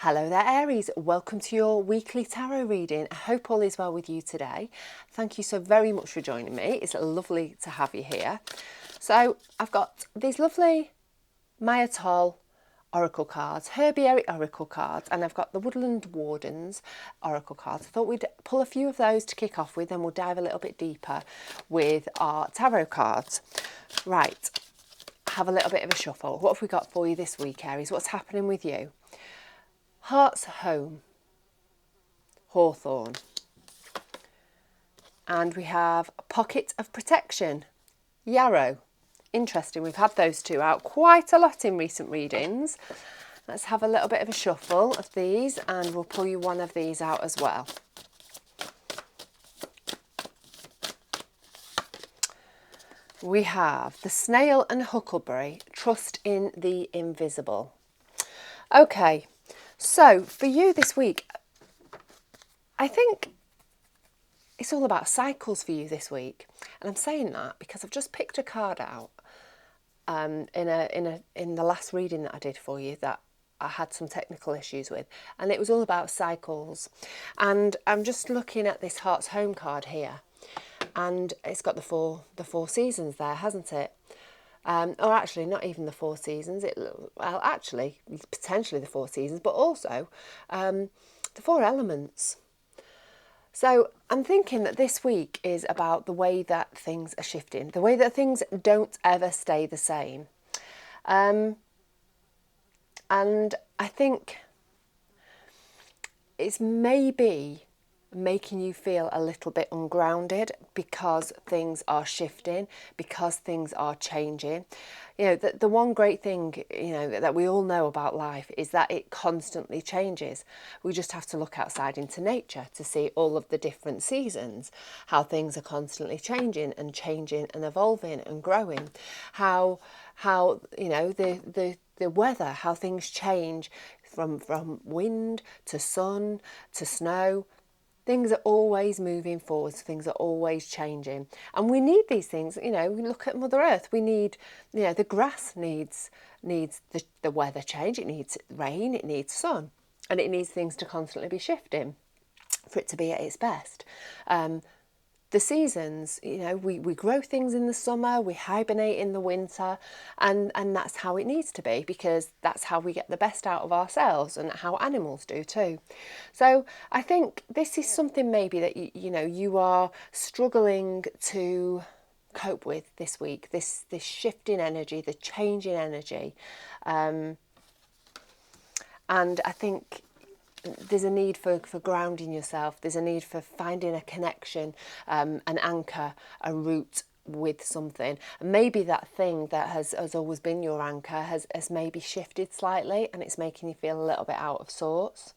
Hello there, Aries. Welcome to your weekly tarot reading. I hope all is well with you today. Thank you so very much for joining me. It's lovely to have you here. So I've got these lovely Mayatol oracle cards, herbiary oracle cards, and I've got the Woodland Wardens oracle cards. I thought we'd pull a few of those to kick off with, and we'll dive a little bit deeper with our tarot cards. Right, have a little bit of a shuffle. What have we got for you this week, Aries? What's happening with you? Heart's Home, Hawthorn. And we have Pocket of Protection, Yarrow. Interesting, we've had those two out quite a lot in recent readings. Let's have a little bit of a shuffle of these and we'll pull you one of these out as well. We have the Snail and Huckleberry, Trust in the Invisible. Okay, so for you this week, I think it's all about cycles for you this week. And I'm saying that because I've just picked a card out in the last reading that I did for you that I had some technical issues with, and it was all about cycles. And I'm just looking at this Heart's Home card here, and it's got the four seasons there, hasn't it? Or actually, not even the four seasons. Well, actually, potentially the four seasons, but also the four elements. So I'm thinking that this week is about the way that things are shifting, the way that things don't ever stay the same. And I think it's maybe making you feel a little bit ungrounded because things are shifting, because things are changing. You know, the one great thing, you know, that we all know about life is that it constantly changes. We just have to look outside into nature to see all of the different seasons, how things are constantly changing and evolving and growing, how you know, the weather, how things change from wind to sun to snow. Things are always moving forwards, things are always changing. And we need these things, you know, we look at Mother Earth, we need, you know, the grass needs the weather change, it needs rain, it needs sun, and it needs things to constantly be shifting for it to be at its best. The seasons, you know, we grow things in the summer, we hibernate in the winter, and that's how it needs to be, because that's how we get the best out of ourselves and how animals do too. So I think this is something maybe that you know you are struggling to cope with this week, this shift in energy, the change in energy, and I think there's a need for grounding yourself. There's a need for finding a connection, an anchor, a root with something. And maybe that thing that has always been your anchor has maybe shifted slightly and it's making you feel a little bit out of sorts.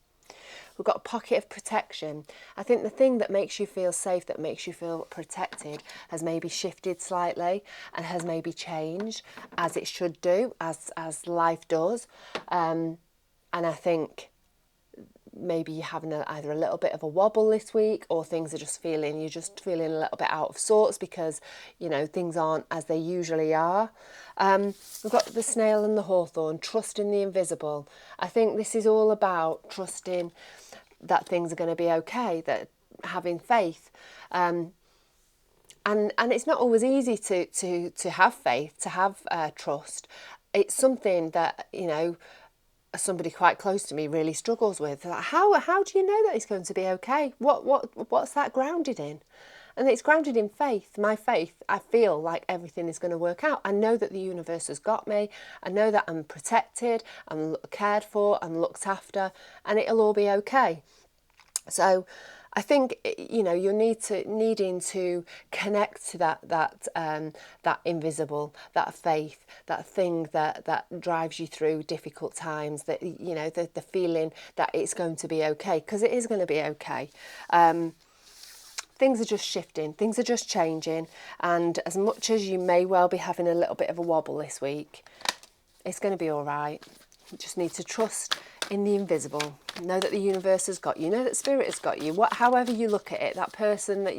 We've got a pocket of protection. I think the thing that makes you feel safe, that makes you feel protected, has maybe shifted slightly and has maybe changed, as it should do, as life does. And I think maybe you're having either a little bit of a wobble this week, or things are you're just feeling a little bit out of sorts because, you know, things aren't as they usually are. We've got the Snail and the Hawthorn, Trust in the Invisible. I think this is all about trusting that things are going to be okay, that having faith. And it's not always easy to have faith, to have trust. It's something that, you know, somebody quite close to me really struggles with. Like, how do you know that it's going to be okay? What's that grounded in? And it's grounded in faith. My faith, I feel like everything is going to work out. I know that the universe has got me. I know that I'm protected, I'm cared for, I'm looked after, and it'll all be okay. So I think, you know, you're needing to connect to that invisible, that faith, that thing that drives you through difficult times, that, you know, the feeling that it's going to be okay, because it is going to be okay. Things are just shifting, things are just changing, and as much as you may well be having a little bit of a wobble this week, it's going to be all right. You just need to trust in the invisible. Know that the universe has got you. Know that spirit has got you. However you look at it, that person that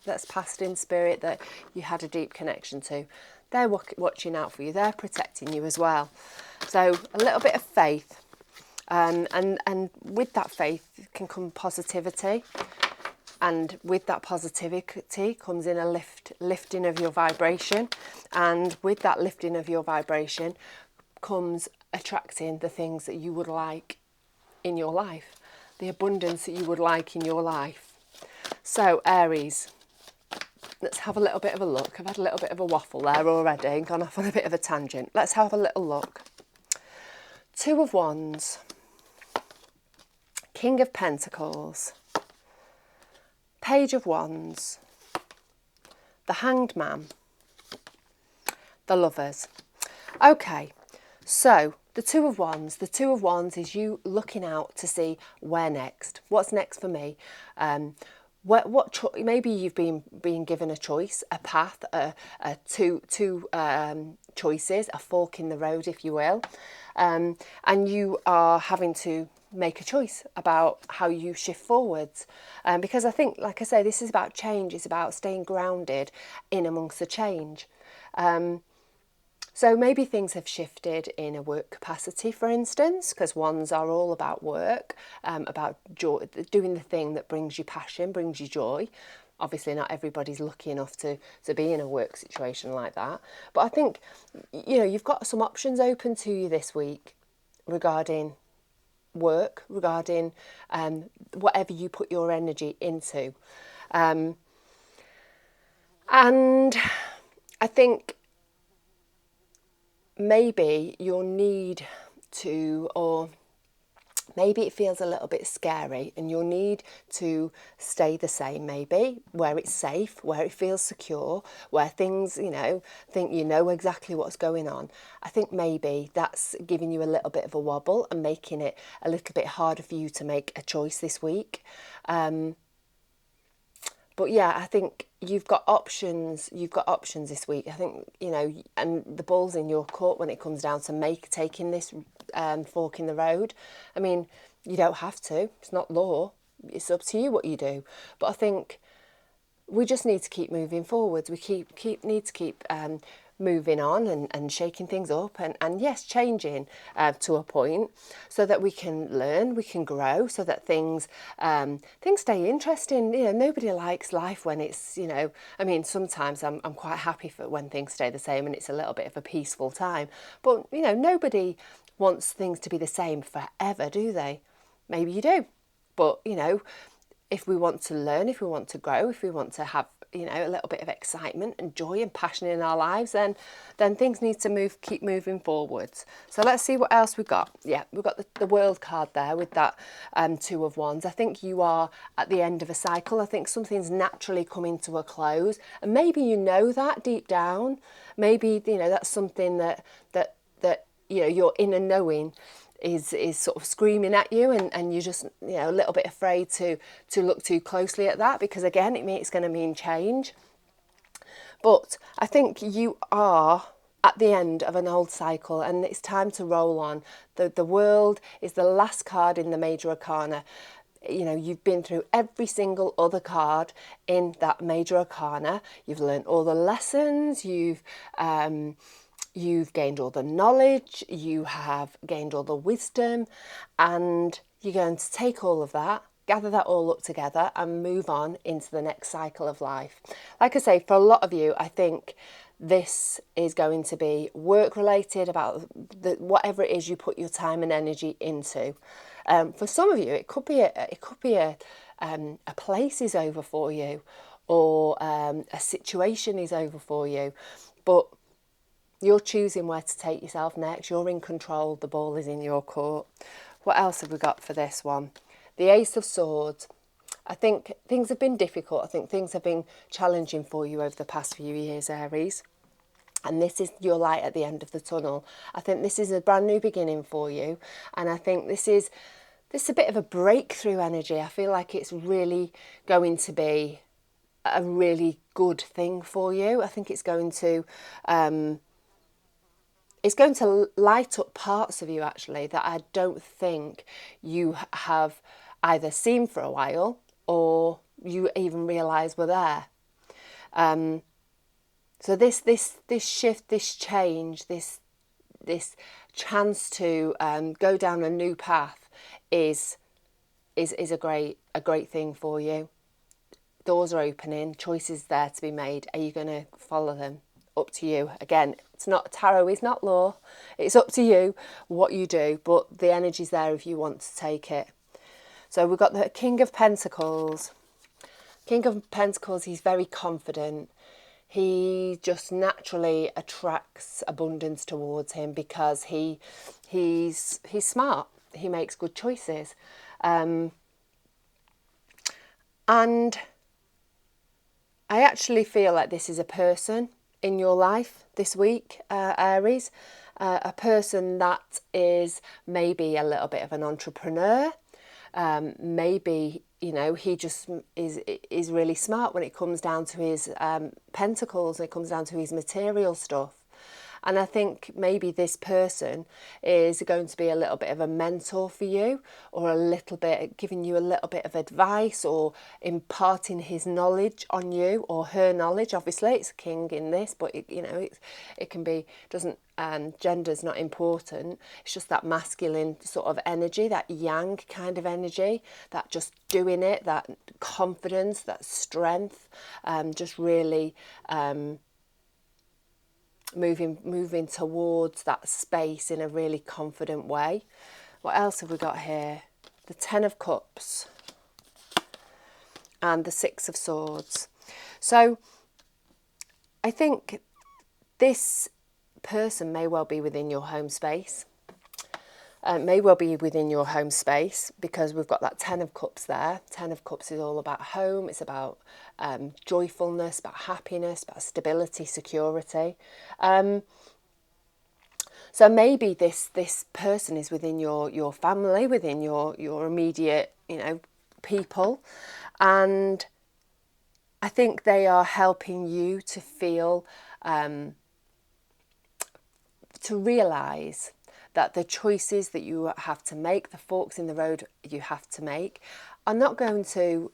that's passed in spirit that you had a deep connection to, they're watching out for you. They're protecting you as well. So a little bit of faith. And with that faith can come positivity. And with that positivity comes in a lifting of your vibration. And with that lifting of your vibration comes attracting the things that you would like in your life, the abundance that you would like in your life. So Aries, let's have a little bit of a look. I've had a little bit of a waffle there already and gone off on a bit of a tangent. Let's have a little look. Two of Wands, King of Pentacles, Page of Wands, the Hanged Man, the Lovers. Okay, so the Two of Wands. The Two of Wands is you looking out to see where next. What's next for me? Maybe you've been given a choice, a path, two choices, a fork in the road, if you will, and you are having to make a choice about how you shift forwards. Because I think, like I say, this is about change. It's about staying grounded in amongst the change. So maybe things have shifted in a work capacity, for instance, because wands are all about work, about joy, doing the thing that brings you passion, brings you joy. Obviously, not everybody's lucky enough to be in a work situation like that. But I think, you've got some options open to you this week regarding work, regarding whatever you put your energy into. And I think maybe you'll need to, or maybe it feels a little bit scary and you'll need to stay the same, maybe where it's safe, where it feels secure, where things, think you know exactly what's going on. I think maybe that's giving you a little bit of a wobble and making it a little bit harder for you to make a choice this week. But yeah, I think you've got options. You've got options this week. I think, and the ball's in your court when it comes down to taking this fork in the road. I mean, you don't have to. It's not law. It's up to you what you do. But I think we just need to keep moving forwards. We need to keep moving on and shaking things up and yes, changing to a point so that we can learn, we can grow, so that things stay interesting. Nobody likes life when it's, I mean, sometimes I'm quite happy for when things stay the same and it's a little bit of a peaceful time. But, nobody wants things to be the same forever, do they? Maybe you do. But, if we want to learn, if we want to grow, if we want to have, a little bit of excitement and joy and passion in our lives, then things need to keep moving forwards. So let's see what else we've got. Yeah, we've got the World card there with that Two of Wands. I think you are at the end of a cycle. I think something's naturally coming to a close. And maybe you know that deep down. Maybe, that's something that your inner knowing is sort of screaming at you, and you're just a little bit afraid to look too closely at that, because again it's going to mean change. But I think you are at the end of an old cycle and it's time to roll on. The World is the last card in the major arcana. You've been through every single other card in that major arcana. You've learned all the lessons. You've gained all the knowledge, you have gained all the wisdom, and you're going to take all of that, gather that all up together and move on into the next cycle of life. Like I say, for a lot of you, I think this is going to be work related, about whatever it is you put your time and energy into. For some of you, it could be a place is over for you, or a situation is over for you, but you're choosing where to take yourself next. You're in control. The ball is in your court. What else have we got for this one? The Ace of Swords. I think things have been difficult. I think things have been challenging for you over the past few years, Aries. And this is your light at the end of the tunnel. I think this is a brand new beginning for you. And I think this is a bit of a breakthrough energy. I feel like it's really going to be a really good thing for you. I think it's going to light up parts of you, actually, that I don't think you have either seen for a while or you even realise were there. So this shift, this change, this this chance to go down a new path is a great thing for you. Doors are opening, choices there to be made. Are you going to follow them? Up to you. Again, it's not tarot, is not law. It's up to you what you do, but the energy's there if you want to take it. So we've got the King of Pentacles. King of Pentacles, he's very confident. He just naturally attracts abundance towards him because he's smart. He makes good choices. And I actually feel like this is a person in your life this week, Aries. A person that is maybe a little bit of an entrepreneur. Maybe, he just is really smart when it comes down to his pentacles, when it comes down to his material stuff. And I think maybe this person is going to be a little bit of a mentor for you, or a little bit giving you a little bit of advice, or imparting his knowledge on you, or her knowledge. Obviously, it's a king in this, but it can be, doesn't, gender's not important. It's just that masculine sort of energy, that yang kind of energy, that just doing it, that confidence, that strength, just really moving towards that space in a really confident way. What else have we got here? The Ten of Cups and the Six of Swords. So I think this person may well be within your home space. Because we've got that Ten of Cups there. Ten of Cups is all about home. It's about joyfulness, about happiness, about stability, security. So maybe this person is within your family, within your immediate, people. And I think they are helping you to feel, to realise that the choices that you have to make, the forks in the road you have to make, are not going to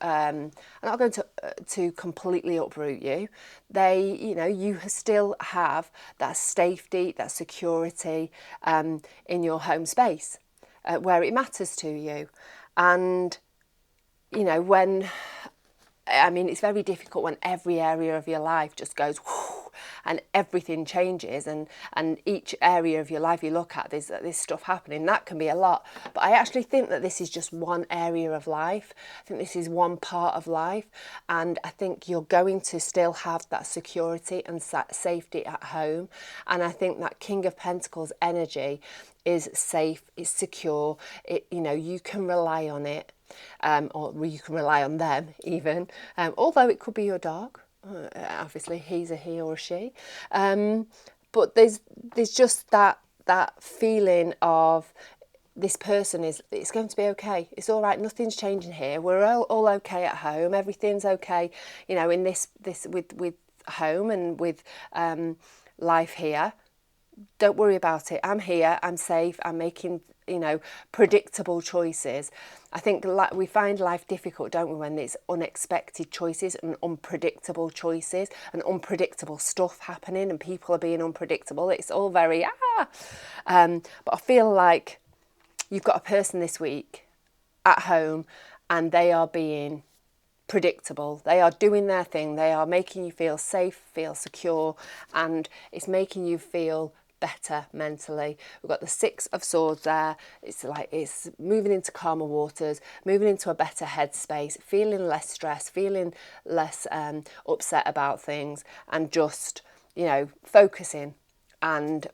to completely uproot you. They, you still have that safety, that security in your home space where it matters to you. And it's very difficult when every area of your life just goes whoo, and everything changes, and each area of your life you look at, there's this stuff happening. That can be a lot. But I actually think that this is just one area of life. I think this is one part of life. And I think you're going to still have that security and safety at home. And I think that King of Pentacles energy is safe, it's secure. You can rely on it. Or you can rely on them even, although it could be your dog. Obviously he's a he or a she, but there's just that feeling of this person it's going to be okay, it's all right, nothing's changing here, we're all okay at home, everything's okay, in this with home and with life here. Don't worry about it. I'm here, I'm safe, I'm making, predictable choices. I think we find life difficult, don't we, when it's unexpected choices and unpredictable choices and unpredictable stuff happening and people are being unpredictable. It's all very, but I feel like you've got a person this week at home and they are being predictable. They are doing their thing. They are making you feel safe, feel secure, and it's making you feel better mentally. We've got the Six of Swords there. It's like it's moving into calmer waters, moving into a better headspace, feeling less stressed, feeling less upset about things, and just focusing. And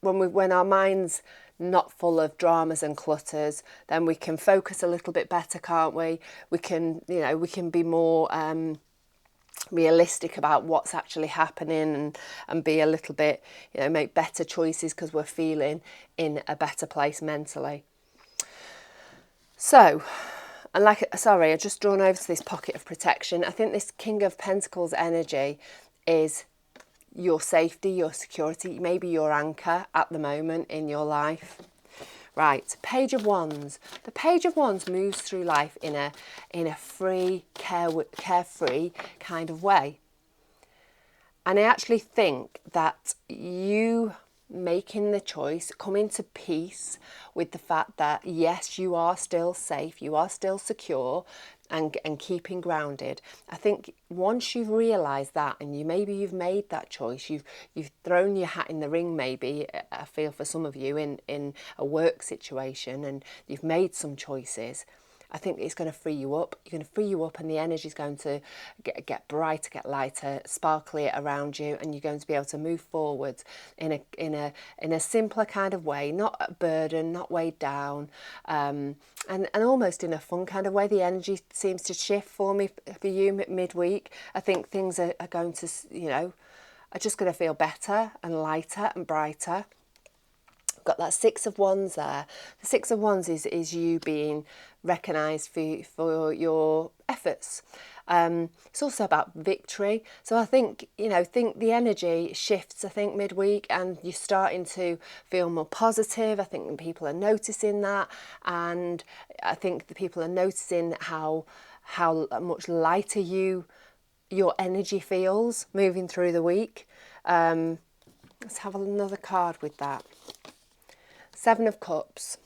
when our mind's not full of dramas and clutters, then we can focus a little bit better, can't we? We can be more realistic about what's actually happening and be a little bit, make better choices because we're feeling in a better place mentally. So, and I just drawn over to this pocket of protection. I think this King of Pentacles energy is your safety, your security, maybe your anchor at the moment in your life. Right, Page of Wands. The Page of Wands moves through life in a free, carefree kind of way. And I actually think that you making the choice, coming to peace with the fact that yes, you are still safe, you are still secure, and keeping grounded. I think once you've realised that, and you've made that choice, you've thrown your hat in the ring, maybe I feel for some of you in a work situation, and you've made some choices. I think it's going to free you up. You're going to free you up, and the energy is going to get brighter, get lighter, sparklier around you, and you're going to be able to move forward in a simpler kind of way, not a burden, not weighed down, and almost in a fun kind of way. The energy seems to shift for you midweek. I think things are going to, are just going to feel better and lighter and brighter. Got that Six of Wands there. The Six of Wands is you being recognised for your efforts. It's also about victory. So I think, think the energy shifts, I think, midweek, and you're starting to feel more positive. I think people are noticing that, and I think the people are noticing how much lighter your energy feels moving through the week. Let's have another card with that. Seven of Cups.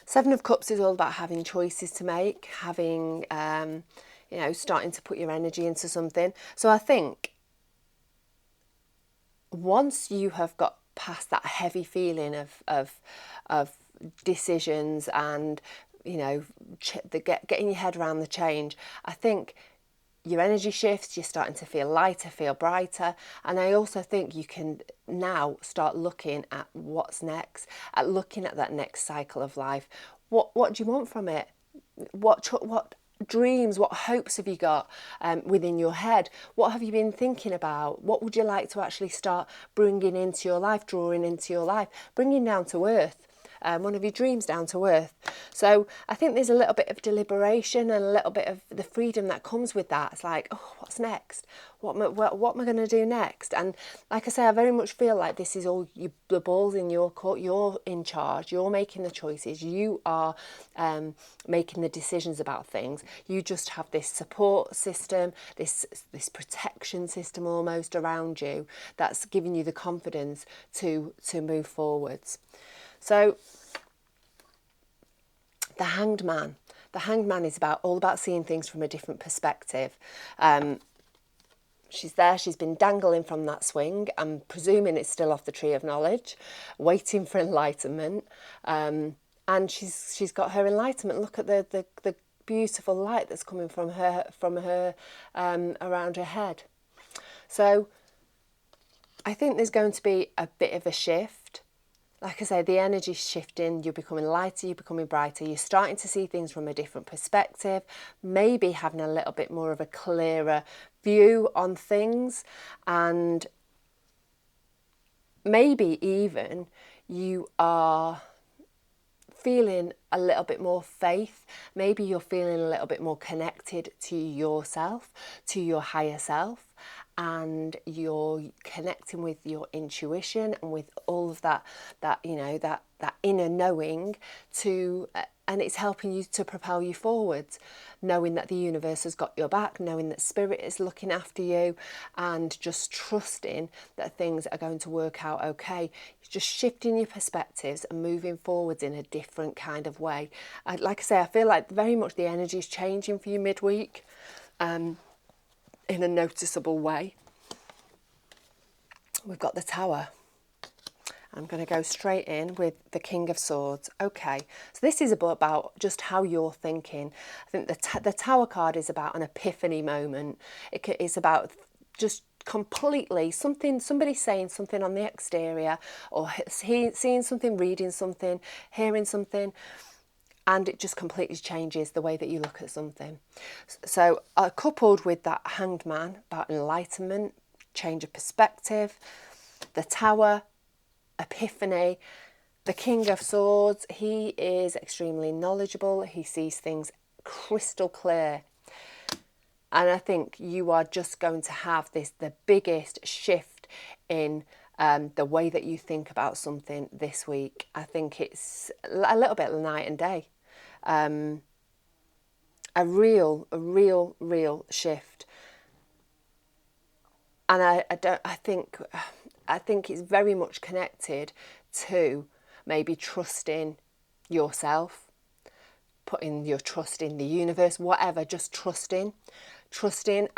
Seven of Cups is all about having choices to make, having, starting to put your energy into something. So I think once you have got past that heavy feeling of decisions and, getting your head around the change, I think your energy shifts, you're starting to feel lighter, feel brighter. And I also think you can now start looking at what's next, at looking at that next cycle of life. What do you want from it? What dreams, what hopes have you got within your head? What have you been thinking about? What would you like to actually start bringing into your life, drawing into your life, bringing down to earth? One of your dreams down to earth. So I think there's a little bit of deliberation and a little bit of the freedom that comes with that. It's like, oh, what's next? What am I going to do next? And like I say, I very much feel like this is all the ball's in your court. You're in charge. You're making the choices. You are making the decisions about things. You just have this support system, this protection system almost around you that's giving you the confidence to move forwards. So the Hanged Man. The Hanged Man is all about seeing things from a different perspective. She's there, she's been dangling from that swing. I'm presuming it's still off the tree of knowledge, waiting for enlightenment. And she's got her enlightenment. Look at the beautiful light that's coming from her around her head. So I think there's going to be a bit of a shift. Like I say, the energy's shifting, you're becoming lighter, you're becoming brighter, you're starting to see things from a different perspective, maybe having a little bit more of a clearer view on things, and maybe even you are feeling a little bit more faith. Maybe you're feeling a little bit more connected to yourself, to your higher self, and you're connecting with your intuition and with all of that inner knowing and it's helping you to propel you forwards, knowing that the universe has got your back, knowing that spirit is looking after you, and just trusting that things are going to work out okay. Just shifting your perspectives and moving forwards in a different kind of way. Like I say, I feel like very much the energy is changing for you midweek. In a noticeable way. We've got the Tower. I'm going to go straight in with the King of Swords. Okay, so this is about just how you're thinking. I think the Tower card is about an epiphany moment. It's about just completely somebody saying something on the exterior, or seeing something, reading something, hearing something, and it just completely changes the way that you look at something. So coupled with that Hanged Man, about enlightenment, change of perspective, the Tower, epiphany, the King of Swords, he is extremely knowledgeable, he sees things crystal clear. And I think you are just going to have the biggest shift in the way that you think about something this week. I think it's a little bit night and day. A real shift. And I think I think it's very much connected to maybe trusting yourself, putting your trust in the universe, whatever, just trusting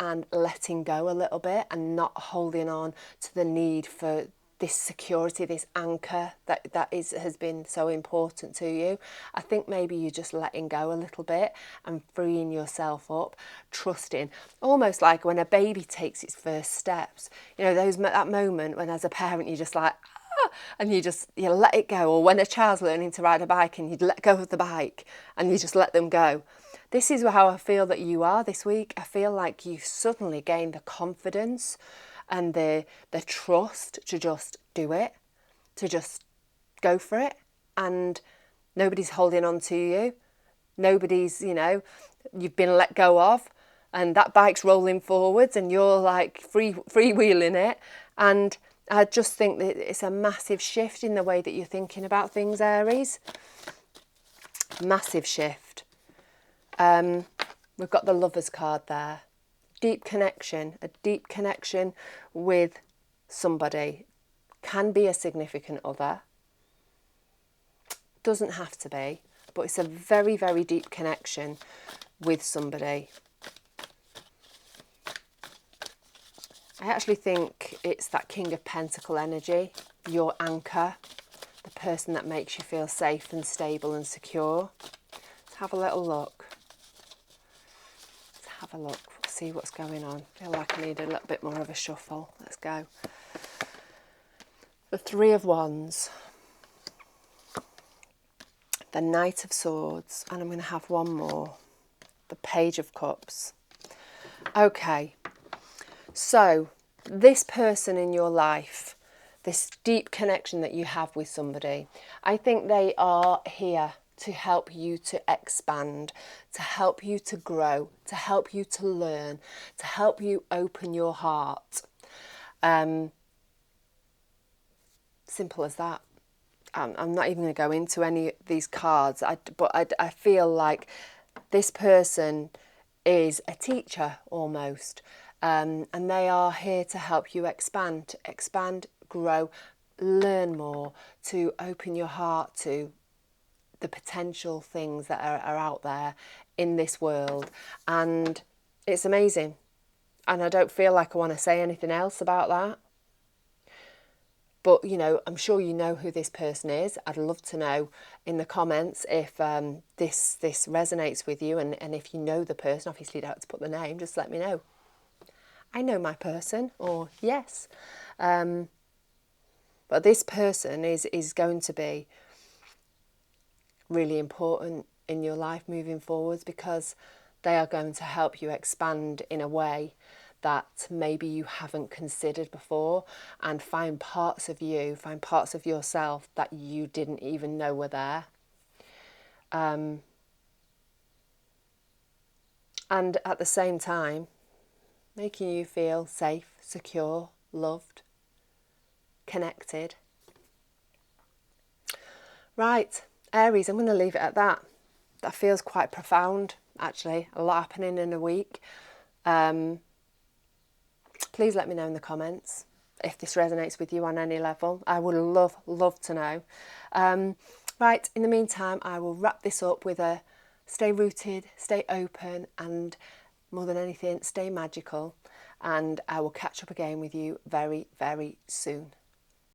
and letting go a little bit, and not holding on to the need for this security, this anchor that has been so important to you. I think maybe you're just letting go a little bit and freeing yourself up, trusting, almost like when a baby takes its first steps. You know, that moment when as a parent you're just like, and you let it go. Or when a child's learning to ride a bike and you'd let go of the bike and you just let them go. This is how I feel that you are this week. I feel like you suddenly gained the confidence and the trust to just do it, to just go for it. And nobody's holding on to you. Nobody's, you've been let go of, and that bike's rolling forwards and you're like freewheeling it. And I just think that it's a massive shift in the way that you're thinking about things, Aries. Massive shift. We've got the Lovers card there. Deep connection, a deep connection with somebody. Can be a significant other. Doesn't have to be, but it's a very, very deep connection with somebody. I actually think it's that King of Pentacle energy, your anchor, the person that makes you feel safe and stable and secure. Let's have a little look. Let's have a look, see what's going on. I feel like I need a little bit more of a shuffle. Let's go. The Three of Wands, the Knight of Swords, and I'm going to have one more, the Page of Cups. Okay. So, this person in your life, this deep connection that you have with somebody, I think they are here to help you to expand, to help you to grow, to help you to learn, to help you open your heart. Simple as that. I'm not even going to go into any of these cards, but I feel like this person is a teacher almost. And they are here to help you expand, grow, learn more, to open your heart to the potential things that are out there in this world. And it's amazing. And I don't feel like I want to say anything else about that. But, I'm sure you know who this person is. I'd love to know in the comments if this resonates with you. And if you know the person, obviously you don't have to put the name, just let me know. I know my person, or yes. But this person is going to be really important in your life moving forwards, because they are going to help you expand in a way that maybe you haven't considered before, and find parts of you, find parts of yourself that you didn't even know were there. And at the same time, making you feel safe, secure, loved, connected. Right, Aries, I'm going to leave it at that. That feels quite profound, actually. A lot happening in a week. Please let me know in the comments if this resonates with you on any level. I would love to know. Right, in the meantime, I will wrap this up with a stay rooted, stay open, and more than anything, stay magical. And I will catch up again with you very, very soon.